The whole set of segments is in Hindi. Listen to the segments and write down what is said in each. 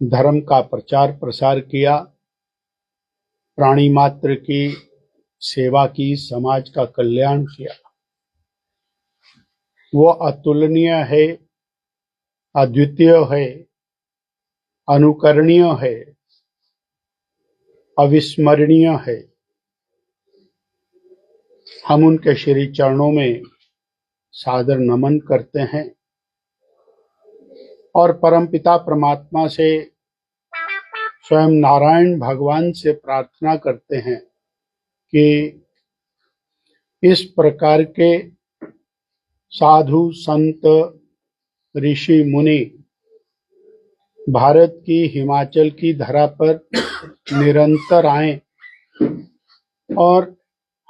धर्म का प्रचार प्रसार किया, प्राणी मात्र की सेवा की, समाज का कल्याण किया। वो अतुलनीय है, अद्वितीय है, अनुकरणीय है, अविस्मरणीय है। हम उनके श्री चरणों में सादर नमन करते हैं और परमपिता परमात्मा से, स्वयं नारायण भगवान से प्रार्थना करते हैं कि इस प्रकार के साधु संत ऋषि मुनि भारत की हिमाचल की धरा पर निरंतर आएं और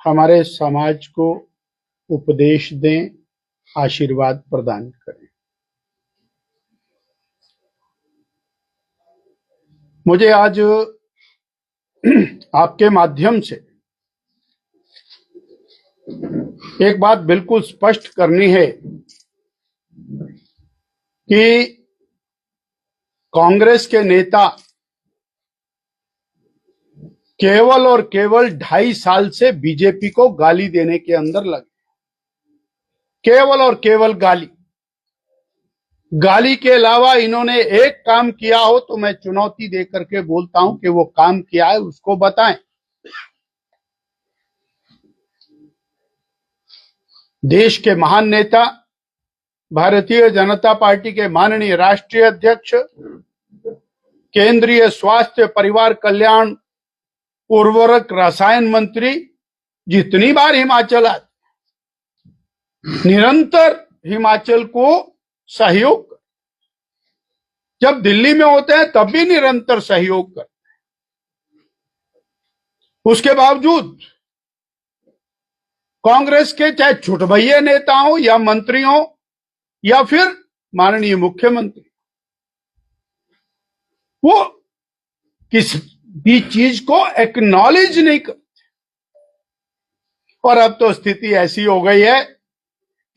हमारे समाज को उपदेश दें, आशीर्वाद प्रदान करें। मुझे आज आपके माध्यम से एक बात बिल्कुल स्पष्ट करनी है कि कांग्रेस के नेता केवल और केवल 2.5 साल से बीजेपी को गाली देने के अंदर लगे। केवल और केवल गाली के अलावा इन्होंने एक काम किया हो तो मैं चुनौती दे करके बोलता हूं कि वो काम किया है, उसको बताएं। देश के महान नेता, भारतीय जनता पार्टी के माननीय राष्ट्रीय अध्यक्ष, केंद्रीय स्वास्थ्य परिवार कल्याण उर्वरक रसायन मंत्री जितनी बार हिमाचल आते, निरंतर हिमाचल को सहयोग कर, जब दिल्ली में होते हैं तब भी निरंतर सहयोग करते हैं। उसके बावजूद कांग्रेस के चाहे छुटभैये नेता हो या मंत्री हो या फिर माननीय मुख्यमंत्री, वो किस भी चीज को एक्नॉलेज नहीं करते। और अब तो स्थिति ऐसी हो गई है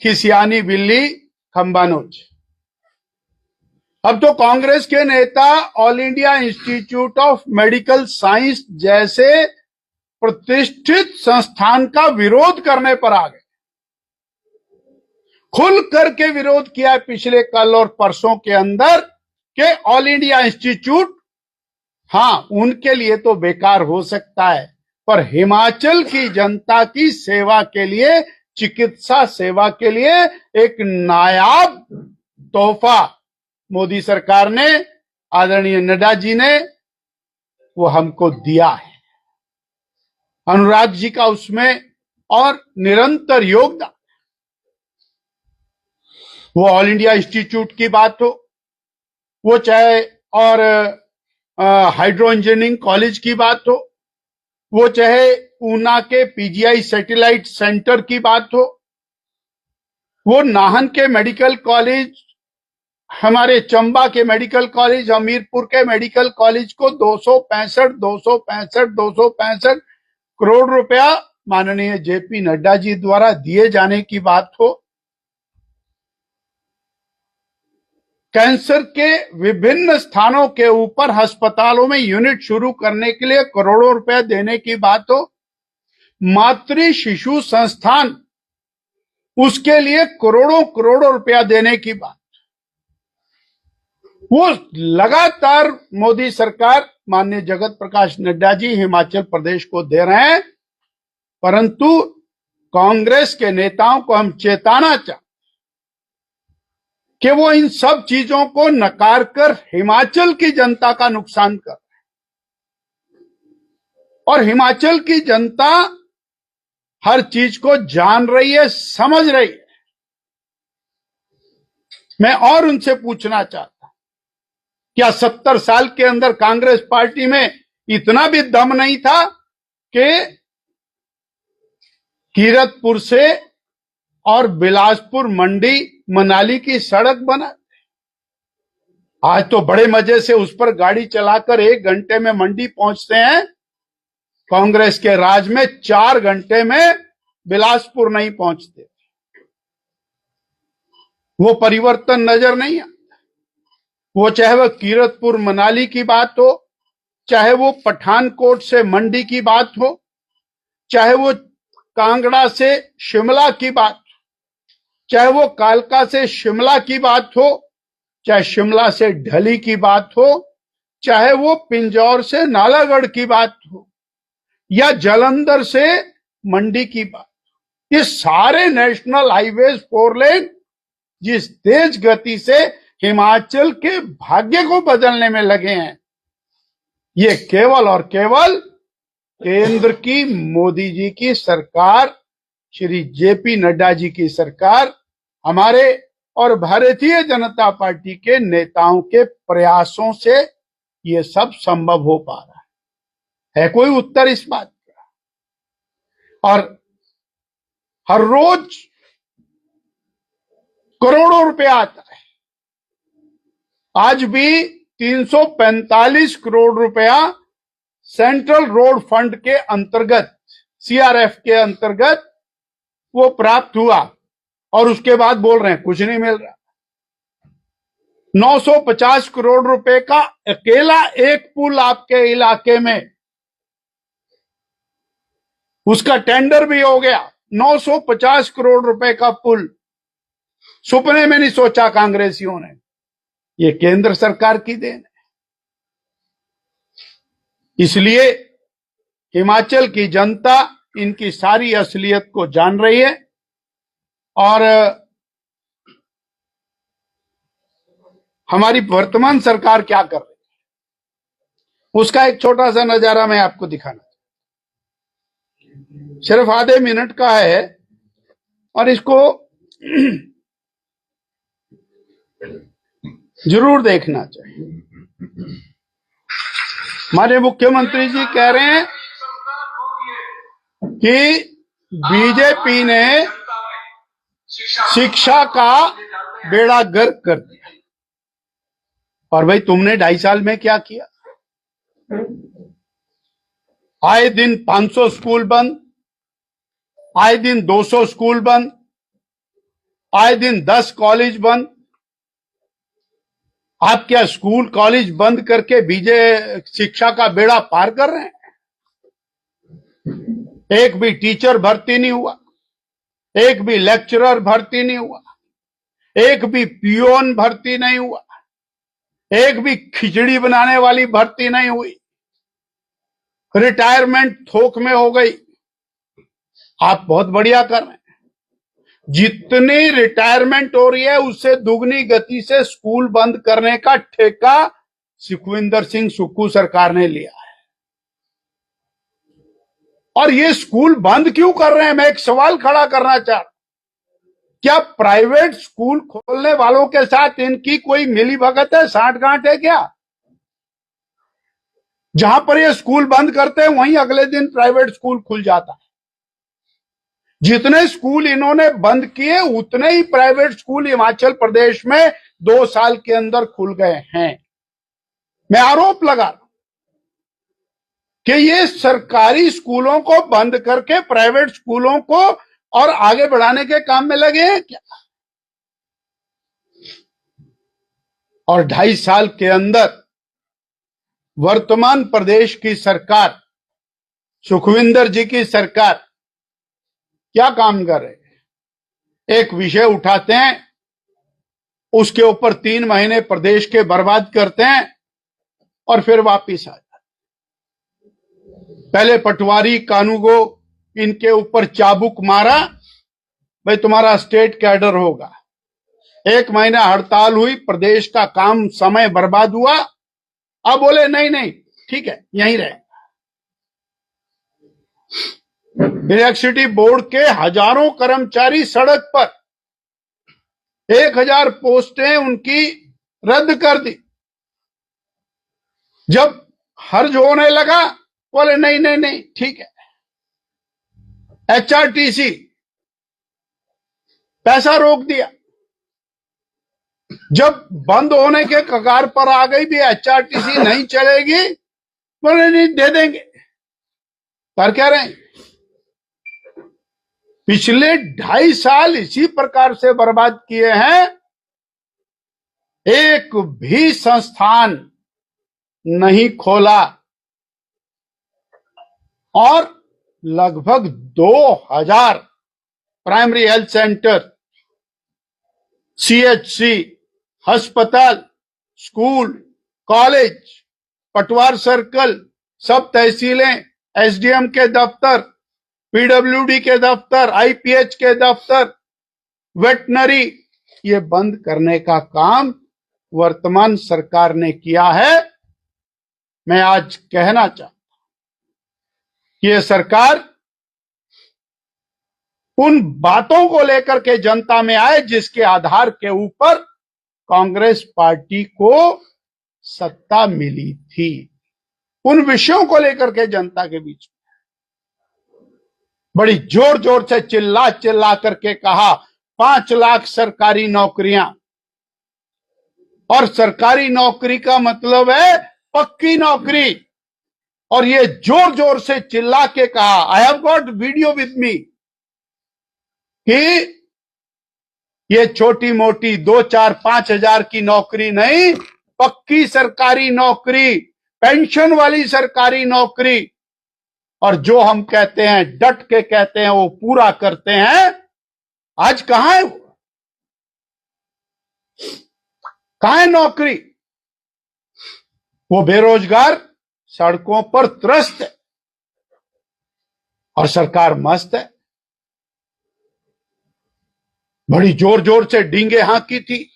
कि सियानी बिल्ली खंबा नोच। अब तो कांग्रेस के नेता all India institute of medical science जैसे प्रतिष्ठित संस्थान का विरोध करने पर आ गए। खुल करके विरोध किया पिछले कल और परसों के अंदर कि ऑल इंडिया इंस्टीट्यूट, हां उनके लिए तो बेकार हो सकता है, पर हिमाचल की जनता की सेवा के लिए, चिकित्सा सेवा के लिए एक नायाब तोहफा मोदी सरकार ने, आदरणीय नड्डा जी ने, वो हमको दिया है। अनुराग जी का उसमें और निरंतर योगदान। वो ऑल इंडिया इंस्टीट्यूट की बात हो, वो चाहे और हाइड्रो इंजीनियरिंग कॉलेज की बात हो, वो चाहे ऊना के पीजीआई सैटेलाइट सेंटर की बात हो, वो नाहन के मेडिकल कॉलेज, हमारे चंबा के मेडिकल कॉलेज, हमीरपुर के मेडिकल कॉलेज को 265 करोड़ रुपया माननीय जेपी नड्डा जी द्वारा दिए जाने की बात हो, कैंसर के विभिन्न स्थानों के ऊपर अस्पतालों में यूनिट शुरू करने के लिए करोड़ों रुपए देने की बात हो, मातृ शिशु संस्थान उसके लिए करोड़ों रुपया देने की बात, वो लगातार मोदी सरकार, माननीय जगत प्रकाश नड्डा जी हिमाचल प्रदेश को दे रहे हैं। परंतु कांग्रेस के नेताओं को हम चेताना चाहते कि वो इन सब चीजों को नकार कर हिमाचल की जनता का नुकसान कर रहे हैं। और हिमाचल की जनता हर चीज को जान रही है, समझ रही है। मैं और उनसे पूछना चाहता, क्या 70 साल के अंदर कांग्रेस पार्टी में इतना भी दम नहीं था कि कीरतपुर से और बिलासपुर मंडी मनाली की सड़क बना? आज तो बड़े मजे से उस पर गाड़ी चलाकर 1 घंटे में मंडी पहुंचते हैं। कांग्रेस के राज में 4 घंटे में बिलासपुर नहीं पहुंचते। वो परिवर्तन नजर नहीं आता। वो चाहे वह कीरतपुर मनाली की बात हो, चाहे वो पठानकोट से मंडी की बात हो, चाहे वो कांगड़ा से शिमला की बात, चाहे वो कालका से शिमला की बात हो, चाहे शिमला से ढली की बात हो, चाहे वो पिंजौर से नालागढ़ की बात हो, या जालंधर से मंडी की बात, ये सारे नेशनल हाईवेज 4 लेन जिस तेज गति से हिमाचल के भाग्य को बदलने में लगे हैं, ये केवल और केवल केंद्र की मोदी जी की सरकार, श्री जेपी नड्डा जी की सरकार, हमारे और भारतीय जनता पार्टी के नेताओं के प्रयासों से ये सब संभव हो पा रहा है कोई उत्तर इस बात का? और हर रोज करोड़ों रुपया आता है। आज भी 345 करोड़ रुपया सेंट्रल रोड फंड के अंतर्गत, सीआरएफ के अंतर्गत वो प्राप्त हुआ, और उसके बाद बोल रहे हैं कुछ नहीं मिल रहा। 950 करोड़ रुपए का अकेला एक पुल आपके इलाके में, उसका टेंडर भी हो गया। 950 करोड़ रुपए का पुल सपने में नहीं सोचा कांग्रेसियों ने। ये केंद्र सरकार की देन है। इसलिए हिमाचल की जनता इनकी सारी असलियत को जान रही है, और हमारी वर्तमान सरकार क्या कर रही है उसका एक छोटा सा नजारा मैं आपको दिखाना, सिर्फ आधे मिनट का है, और इसको जरूर देखना चाहिए। हमारे मुख्यमंत्री जी कह रहे हैं कि बीजेपी ने शिक्षा का बेड़ा गर्क कर दिया। और भाई तुमने 2.5 साल में क्या किया? आए दिन 500 स्कूल बंद, आए दिन 200 स्कूल बंद, आए दिन 10 कॉलेज बंद। आप क्या स्कूल कॉलेज बंद करके शिक्षा का बेड़ा पार कर रहे हैं? एक भी टीचर भर्ती नहीं हुआ, एक भी लेक्चरर भर्ती नहीं हुआ, एक भी पियोन भर्ती नहीं हुआ, एक भी खिचड़ी बनाने वाली भर्ती नहीं हुई। रिटायरमेंट थोक में हो गई। आप बहुत बढ़िया कर रहे हैं। जितनी रिटायरमेंट हो रही है उससे दुगनी गति से स्कूल बंद करने का ठेका सुखविंदर सिंह सुक्खू सरकार ने लिया है। और ये स्कूल बंद क्यों कर रहे हैं? मैं एक सवाल खड़ा करना चाहता हूं। क्या प्राइवेट स्कूल खोलने वालों के साथ इनकी कोई मिलीभगत है, साठगांठ है क्या? जहां पर ये स्कूल बंद करते हैं वहीं अगले दिन प्राइवेट स्कूल खुल जाता है। जितने स्कूल इन्होंने बंद किए उतने ही प्राइवेट स्कूल हिमाचल प्रदेश में 2 साल के अंदर खुल गए हैं। मैं आरोप लगा रहा हूं कि ये सरकारी स्कूलों को बंद करके प्राइवेट स्कूलों को और आगे बढ़ाने के काम में लगे हैं क्या? और 2.5 साल के अंदर वर्तमान प्रदेश की सरकार, सुखविंदर जी की सरकार क्या काम कर रहे हैं? एक विषय उठाते हैं, उसके ऊपर 3 महीने प्रदेश के बर्बाद करते हैं और फिर वापिस आ जाते। पहले पटवारी, कानूगो, इनके ऊपर चाबुक मारा, भाई तुम्हारा स्टेट कैडर होगा। 1 महीना हड़ताल हुई, प्रदेश का काम समय बर्बाद हुआ। अब बोले नहीं नहीं ठीक है यहीं रहे। इलेक्ट्रिसिटी बोर्ड के हजारों कर्मचारी सड़क पर, 1000 पोस्टें उनकी रद्द कर दी। जब हर्ज होने लगा बोले नहीं नहीं नहीं ठीक है। एचआरटीसी पैसा रोक दिया। जब बंद होने के कगार पर आ गई भी एचआरटीसी नहीं चलेगी, बोले नहीं दे देंगे। पर कह रहे हैं पिछले 2.5 साल इसी प्रकार से बर्बाद किए हैं। एक भी संस्थान नहीं खोला और लगभग 2000 प्राइमरी हेल्थ सेंटर, सीएचसी, अस्पताल, स्कूल, कॉलेज, पटवार सर्कल, सब तहसीलें, एसडीएम के दफ्तर, पीडब्ल्यूडी के दफ्तर, आईपीएच के दफ्तर, वेटनरी, ये बंद करने का काम वर्तमान सरकार ने किया है। मैं आज कहना चाहता हूं कि ये सरकार उन बातों को लेकर के जनता में आए जिसके आधार के ऊपर कांग्रेस पार्टी को सत्ता मिली थी। उन विषयों को लेकर के जनता के बीच बड़ी जोर जोर से चिल्ला चिल्ला करके कहा 5 लाख सरकारी नौकरियां, और सरकारी नौकरी का मतलब है पक्की नौकरी। और ये जोर जोर से चिल्ला के कहा, I have got video with me, कि ये छोटी मोटी 2, 4, 5 हजार की नौकरी नहीं, पक्की सरकारी नौकरी, पेंशन वाली सरकारी नौकरी। और जो हम कहते हैं, डट के कहते हैं, वो पूरा करते हैं। आज कहां है वो? कहां है नौकरी? वो बेरोजगार सड़कों पर त्रस्त है और सरकार मस्त है। बड़ी जोर जोर से डींगे हाँकी थी,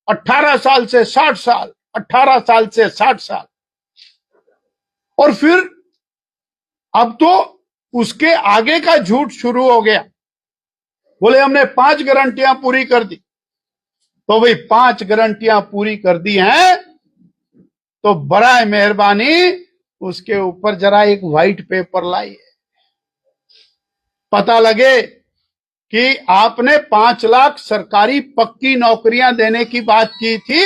18 साल से 60 साल, 18 साल से 60 साल। और फिर अब तो उसके आगे का झूठ शुरू हो गया। बोले हमने 5 गारंटियां पूरी कर दी। तो भाई 5 गारंटियां पूरी कर दी हैं तो बड़ा मेहरबानी उसके ऊपर जरा एक व्हाइट पेपर लाइए, पता लगे कि आपने 5 लाख सरकारी पक्की नौकरियां देने की बात की थी।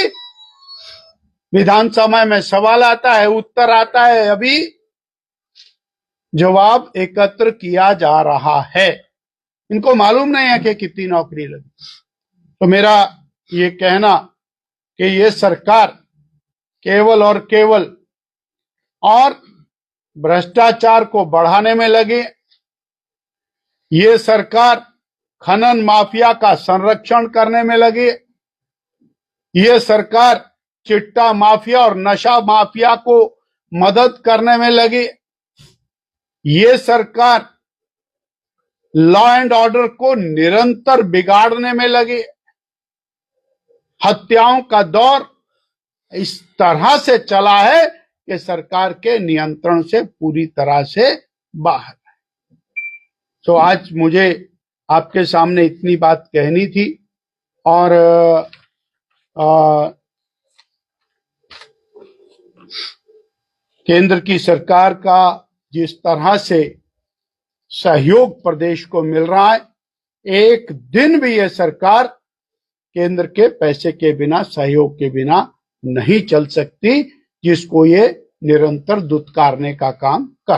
विधानसभा में सवाल आता है, उत्तर आता है, अभी जवाब एकत्र किया जा रहा है। इनको मालूम नहीं है कि कितनी नौकरी लगी। तो मेरा ये कहना कि ये सरकार केवल और केवल और भ्रष्टाचार को बढ़ाने में लगे। ये सरकार खनन माफिया का संरक्षण करने में लगे। ये सरकार चिट्टा माफिया और नशा माफिया को मदद करने में लगी। ये सरकार लॉ एंड ऑर्डर को निरंतर बिगाड़ने में लगे। हत्याओं का दौर इस तरह से चला है कि सरकार के नियंत्रण से पूरी तरह से बाहर है। तो आज मुझे आपके सामने इतनी बात कहनी थी। और केंद्र की सरकार का जिस तरह से सहयोग प्रदेश को मिल रहा है, एक दिन भी यह सरकार केंद्र के पैसे के बिना, सहयोग के बिना नहीं चल सकती, जिसको ये निरंतर दुत्कारने का काम कर